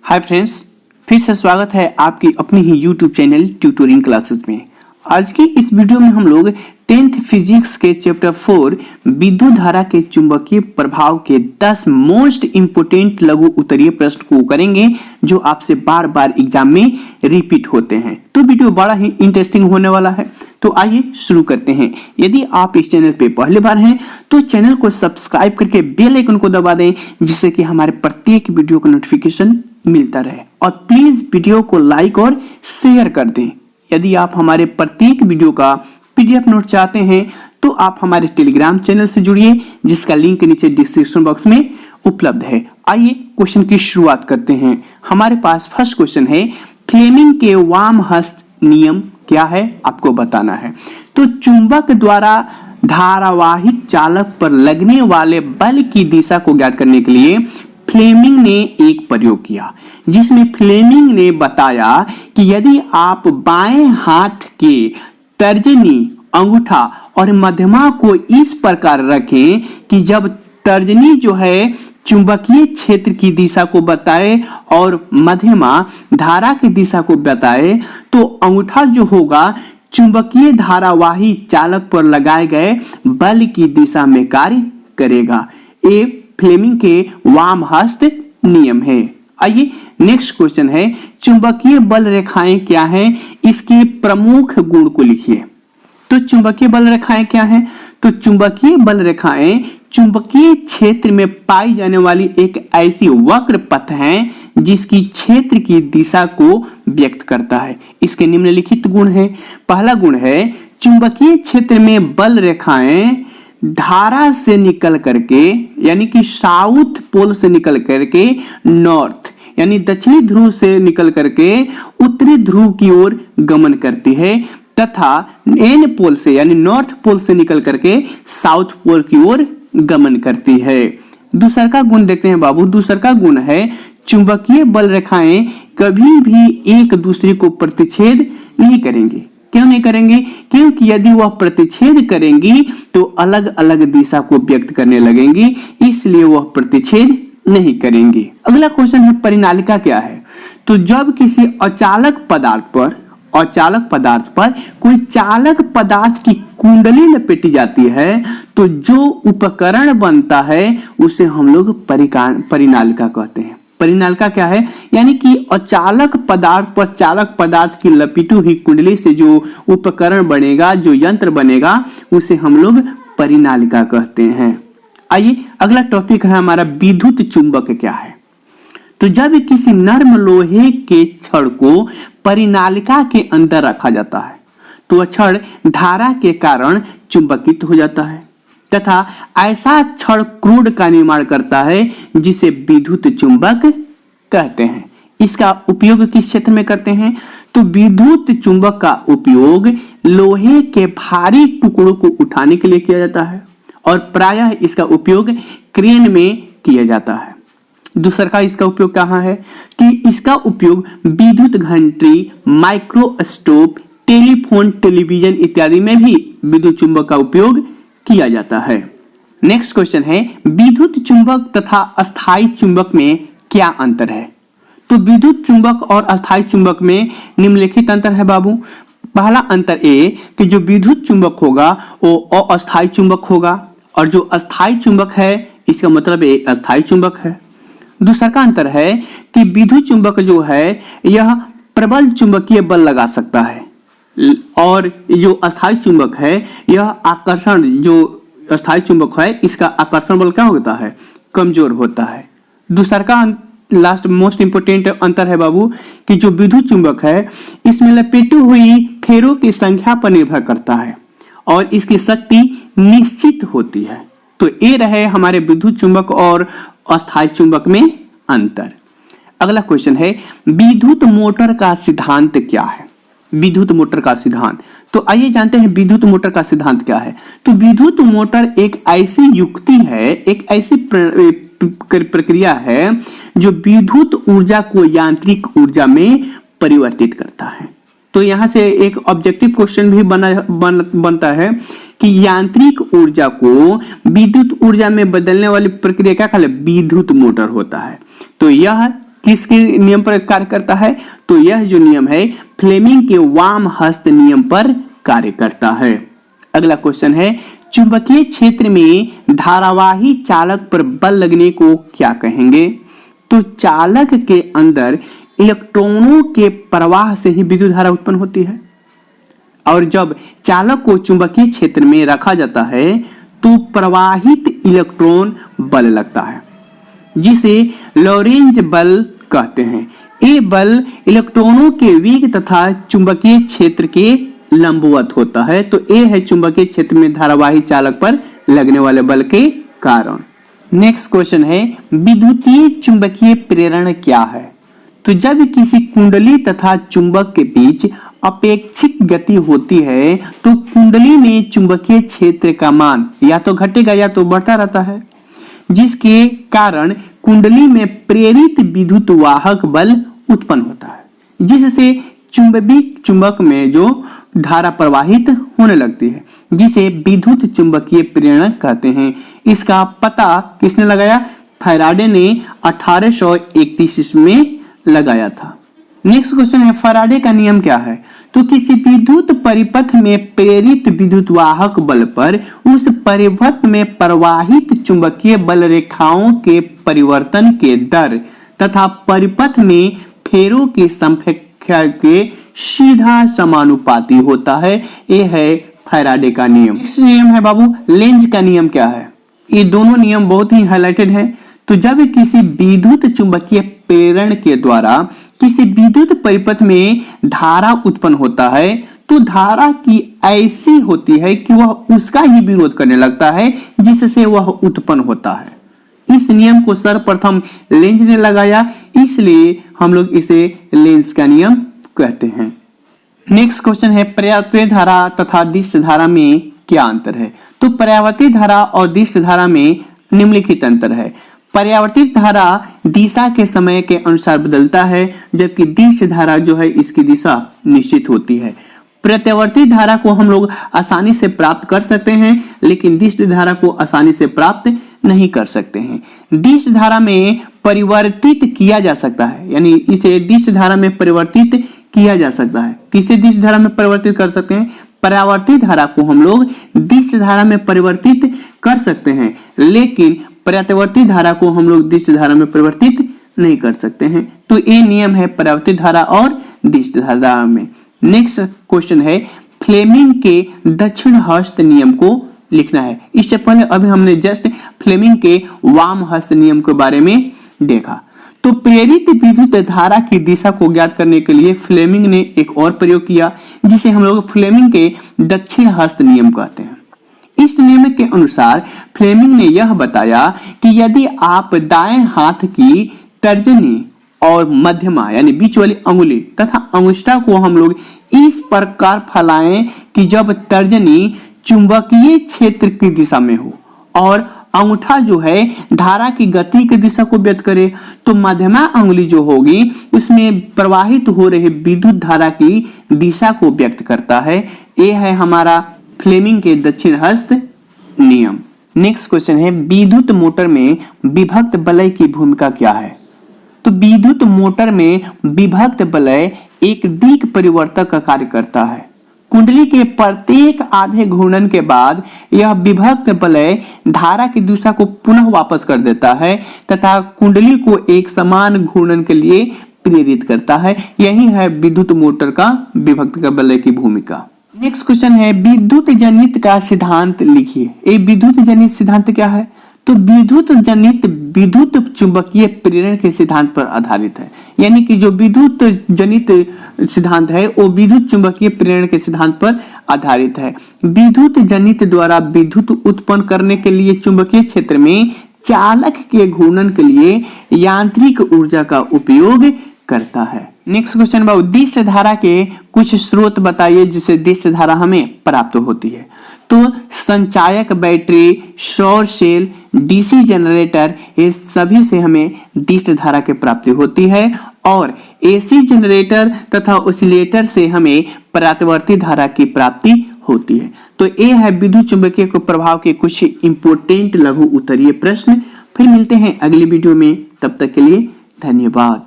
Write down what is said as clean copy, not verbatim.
Hi friends, फिर से स्वागत है आपकी अपनी ही यूट्यूब चैनल ट्यूटोरियल क्लासेस में। आज की इस वीडियो में हम लोग 10th फिजिक्स के चैप्टर 4 विद्युत धारा के चुंबकीय प्रभाव के 10 मोस्ट इंपोर्टेंट लघु उत्तरीय प्रश्न को करेंगे जो आपसे बार बार एग्जाम में रिपीट होते हैं। तो वीडियो बड़ा ही इंटरेस्टिंग होने वाला है। तो आइए शुरू करते हैं। यदि आप इस चैनल पे पहली बार हैं तो चैनल को सब्सक्राइब करके बेल आइकन को दबा दें जिससे कि हमारे प्रत्येक वीडियो का नोटिफिकेशन मिलता रहे। और प्लीज वीडियो को लाइक और शेयर कर दें। यदि आप हमारे प्रत्येक वीडियो का पीडीएफ नोट चाहते हैं तो आप हमारे टेलीग्राम चैनल से जुड़िए जिसका लिंक नीचे डिस्क्रिप्शन बॉक्स में उपलब्ध है। आइए क्वेश्चन की शुरुआत करते हैं। हमारे पास फर्स्ट क्वेश्चन है, फ्लेमिंग के वाम हस्त नियम क्या है आपको बताना है। तो चुंबक द्वारा धारावाहिक चालक पर लगने वाले बल की दिशा को ज्ञात करने के लिए फ्लेमिंग ने एक प्रयोग किया जिसमें फ्लेमिंग ने बताया कि यदि आप बाएं हाथ के तर्जनी, अंगूठा और मध्यमा को इस प्रकार रखें कि जब तर्जनी जो है चुंबकीय क्षेत्र की दिशा को बताए और मध्यमा धारा की दिशा को बताए तो अंगूठा जो होगा चुंबकीय धारावाही चालक पर लगाए गए बल की दिशा में कार्य करेगा। ये फ्लेमिंग के वाम हस्त नियम है। आइए नेक्स्ट क्वेश्चन है, चुंबकीय बल रेखाएं क्या हैं, इसके प्रमुख गुण को लिखिए। तो चुंबकीय बल रेखाएं क्या हैं? तो चुंबकीय बल रेखाएं चुंबकीय क्षेत्र में पाई जाने वाली एक ऐसी वक्र पथ है जिसकी क्षेत्र की दिशा को व्यक्त करता है। इसके निम्नलिखित गुण हैं। पहला गुण है, चुंबकीय क्षेत्र में बल रेखाएं धारा से निकल करके यानी कि साउथ पोल से निकल करके नॉर्थ यानी दक्षिणी ध्रुव से निकल करके उत्तरी ध्रुव की ओर गमन करती है तथा एन पोल से यानी नॉर्थ पोल से निकल करके साउथ पोल की ओर गमन करती है। दूसरा का गुण देखते हैं बाबू। दूसरा का गुण है, चुंबकीय बल रेखाएं कभी भी एक दूसरे को प्रतिच्छेद नहीं करेंगे। क्यों नहीं करेंगे? क्योंकि यदि वह प्रतिच्छेद करेंगी तो अलग अलग दिशा को व्यक्त करने लगेंगी, इसलिए वह प्रतिच्छेद नहीं करेंगी। अगला क्वेश्चन है, परिनालिका क्या है? तो जब किसी अचालक पदार्थ पर कोई चालक पदार्थ की कुंडली लपेटी जाती है तो जो उपकरण बनता है उसे हम लोग परिनालिका कहते हैं। परिनालिका क्या है? यानी कि अचालक पदार्थ पर चालक पदार्थ की लपेटी हुई कुंडली से जो उपकरण बनेगा, जो यंत्र बनेगा, उसे हम लोग परिनालिका कहते हैं। आइए अगला टॉपिक है हमारा, विद्युत चुंबक क्या है? तो जब किसी नर्म लोहे के छड़ को परिनालिका के अंदर रखा जाता है तो वह छड़ धारा के कारण चुंबकित हो जाता है तथा ऐसा छड़ क्रूड का निर्माण करता है जिसे विद्युत चुंबक कहते हैं। इसका उपयोग किस क्षेत्र में करते हैं? तो विद्युत चुंबक का उपयोग लोहे के भारी टुकड़ों को उठाने के लिए किया जाता है और प्रायः इसका उपयोग क्रेन में किया जाता है। दूसरा का इसका उपयोग कहाँ है? कि इसका उपयोग विद्युत घंटी, माइक्रोस्कोप, टेलीफोन, टेलीविजन इत्यादि में भी विद्युत चुंबक का उपयोग किया जाता है। नेक्स्ट क्वेश्चन है, विद्युत चुंबक तथा अस्थायी चुंबक में क्या अंतर है? तो विद्युत चुंबक और अस्थायी चुंबक में निम्नलिखित अंतर है बाबू। पहला अंतर ये कि जो विद्युत चुंबक होगा वो अस्थायी चुंबक होगा और जो अस्थायी चुंबक है इसका मतलब ये अस्थायी चुंबक है। दूसरा का अंतर है कि विद्युत चुंबक जो है यह प्रबल चुंबकीय बल लगा सकता है और जो अस्थायी चुंबक है यह आकर्षण, जो अस्थायी चुंबक है इसका आकर्षण बल क्या होता है? कमजोर होता है। दूसरा का लास्ट मोस्ट इंपोर्टेंट अंतर है बाबू कि जो विद्युत चुंबक है इसमें लपेटी हुई फेरों की संख्या पर निर्भर करता है और इसकी शक्ति निश्चित होती है। तो ये रहे हमारे विद्युत चुंबक और अस्थायी चुंबक में अंतर। अगला क्वेश्चन है, विद्युत मोटर का सिद्धांत क्या है? विद्युत मोटर का सिद्धांत, तो आइए जानते हैं विद्युत मोटर का सिद्धांत क्या है। तो विद्युत मोटर एक ऐसी युक्ति है, एक ऐसी प्रक्रिया है जो विद्युत ऊर्जा को यांत्रिक ऊर्जा में परिवर्तित करता है। तो यहां से एक ऑब्जेक्टिव क्वेश्चन भी बनता है कि यांत्रिक ऊर्जा को विद्युत ऊर्जा में बदलने वाली प्रक्रिया क्या कहलाती है? विद्युत मोटर होता है। तो यह किसके नियम पर कार्य करता है? तो यह जो नियम है फ्लेमिंग के वाम हस्त नियम पर कार्य करता है। अगला क्वेश्चन है चुंबकीय क्षेत्र में धारावाही चालक पर बल लगने को क्या कहेंगे? तो चालक के अंदर इलेक्ट्रॉनों के प्रवाह से ही विद्युत धारा उत्पन्न होती है और जब चालक को चुंबकीय क्षेत्र में रखा जाता है तो प्रवाहित इलेक्ट्रॉन बल लगता है जिसे लॉरेंज बल कहते हैं। ये बल इलेक्ट्रॉनों के वेग तथा चुंबकीय क्षेत्र के लंबवत होता है। तो ये है चुंबकीय क्षेत्र में धारावाही चालक पर लगने वाले बल के कारण। नेक्स्ट क्वेश्चन है विद्युतीय चुंबकीय प्रेरण क्या है? तो जब किसी कुंडली तथा चुंबक के बीच अपेक्षित गति होती है तो कुंडली में चुंबकीय क्षेत्र का मान या तो घटेगा या तो बढ़ता रहता है, जिसके कारण कुंडली में प्रेरित विद्युत वाहक बल उत्पन्न होता है, जिससे चुंबक में जो धारा प्रवाहित होने लगती है, जिसे विद्युत चुंबकीय प्रेरण कहते हैं। इसका पता किसने लगाया? फैराडे ने 1831 में लगाया था। नेक्स्ट क्वेश्चन है फैराडे का नियम क्या है? तो किसी विद्युत परिपथ में प्रेरित विद्युत वाहक बल पर उस परिपथ में प्रवाहित चुंबकीय बल रेखाओं के परिवर्तन के दर तथा परिपथ में फेरों की संख्या के सीधा समानुपाती होता है। यह है फैराडे का नियम। नेक्स्ट नियम है बाबू लेंज का नियम क्या है? ये दोनों नियम बहुत ही हाईलाइटेड है। तो जब किसी विद्युत चुंबकीय प्रेरण के द्वारा किसी विद्युत परिपथ में धारा उत्पन्न होता है तो धारा की ऐसी होती है कि वह उसका ही विरोध करने लगता है जिससे वह उत्पन्न होता है। इस नियम को सर्वप्रथम लेंज ने लगाया, इसलिए हम लोग इसे लेंज का नियम कहते हैं। नेक्स्ट क्वेश्चन है पर्यावृत्तीय धारा तथा दिष्ट धारा में क्या अंतर है? तो पर्यावृत्तीय धारा और दिष्ट धारा में निम्नलिखित अंतर है। पर्यावर्तित धारा दिशा के समय के अनुसार बदलता है, जबकि दिष्ट धारा जो है इसकी दिशा निश्चित होती है। प्रत्यावर्तित धारा को हम लोग आसानी से प्राप्त कर सकते हैं, लेकिन दिष्ट धारा को आसानी से प्राप्त नहीं कर सकते हैं। दिष्ट धारा में परिवर्तित किया जा सकता है, यानी इसे दिष्ट धारा में परिवर्तित किया जा सकता है। किसे दिष्ट धारा में परिवर्तित कर सकते हैं? परावर्तित धारा को हम लोग दिष्ट धारा में परिवर्तित कर सकते हैं, लेकिन प्रत्यावर्तित धारा को हम लोग दिष्ट धारा में परिवर्तित नहीं कर सकते हैं। तो ये नियम है परावर्तित धारा और दिष्ट धारा में। नेक्स्ट क्वेश्चन है फ्लेमिंग के दक्षिण हस्त नियम को लिखना है। इससे पहले अभी हमने जस्ट फ्लेमिंग के वाम हस्त नियम के बारे में देखा। तो प्रेरित विद्युत धारा की दिशा को ज्ञात करने के लिए फ्लेमिंग ने एक और प्रयोग किया, जिसे हम लोग फ्लेमिंग के दक्षिण हस्त नियम कहते हैं। इस नियम के अनुसार फ्लेमिंग ने यह बताया कि यदि आप दाएं हाथ की तर्जनी और मध्यमा यानी बीच वाली अंगुली तथा अंगुष्ठा को हम लोग इस प्रकार फैलाएं कि जब तर्जनी चुंबकीय क्षेत्र की दिशा में हो और अंगूठा जो है धारा की गति की दिशा को व्यक्त करे, तो मध्यमा अंगुली जो होगी उसमें प्रवाहित हो रही विद्युत धारा की दिशा को व्यक्त करता है। यह है हमारा फ्लेमिंग के दक्षिण हस्त नियम। नेक्स्ट क्वेश्चन है विद्युत मोटर में विभक्त वलय की भूमिका क्या है? तो विद्युत मोटर में विभक्त वलय एक दिक् परिवर्तक का कार्य करता है। कुंडली के प्रत्येक आधे घूर्णन के बाद यह विभक्त वलय धारा की दिशा को पुनः वापस कर देता है तथा कुंडली को एक समान घूर्णन के लिए प्रेरित करता है। यही है विद्युत मोटर का विभक्त वलय की भूमिका। नेक्स्ट क्वेश्चन है विद्युत जनित का सिद्धांत लिखिए। ये विद्युत जनित सिद्धांत क्या है? तो विद्युत जनित विद्युत चुंबकीय प्रेरण के सिद्धांत पर आधारित है, यानी कि जो विद्युत जनित सिद्धांत है वो विद्युत चुंबकीय प्रेरण के सिद्धांत पर आधारित है। विद्युत जनित द्वारा विद्युत उत्पन्न करने के लिए चुंबकीय क्षेत्र में चालक के घूर्णन के लिए यांत्रिक ऊर्जा का उपयोग करता है। नेक्स्ट क्वेश्चन बाबू दिष्ट धारा के कुछ स्रोत बताइए जिससे दिष्ट धारा हमें प्राप्त होती है। तो संचायक बैटरी, सौर सेल, डीसी जनरेटर, ये सभी से हमें दिष्ट धारा की प्राप्ति होती है और एसी जनरेटर तथा ऑसिलेटर से हमें परावर्तित धारा की प्राप्ति होती है। तो ये है विद्युत चुंबकीय प्रभाव के कुछ इंपोर्टेंट लघु उत्तरीय प्रश्न। फिर मिलते हैं अगली वीडियो में, तब तक के लिए धन्यवाद।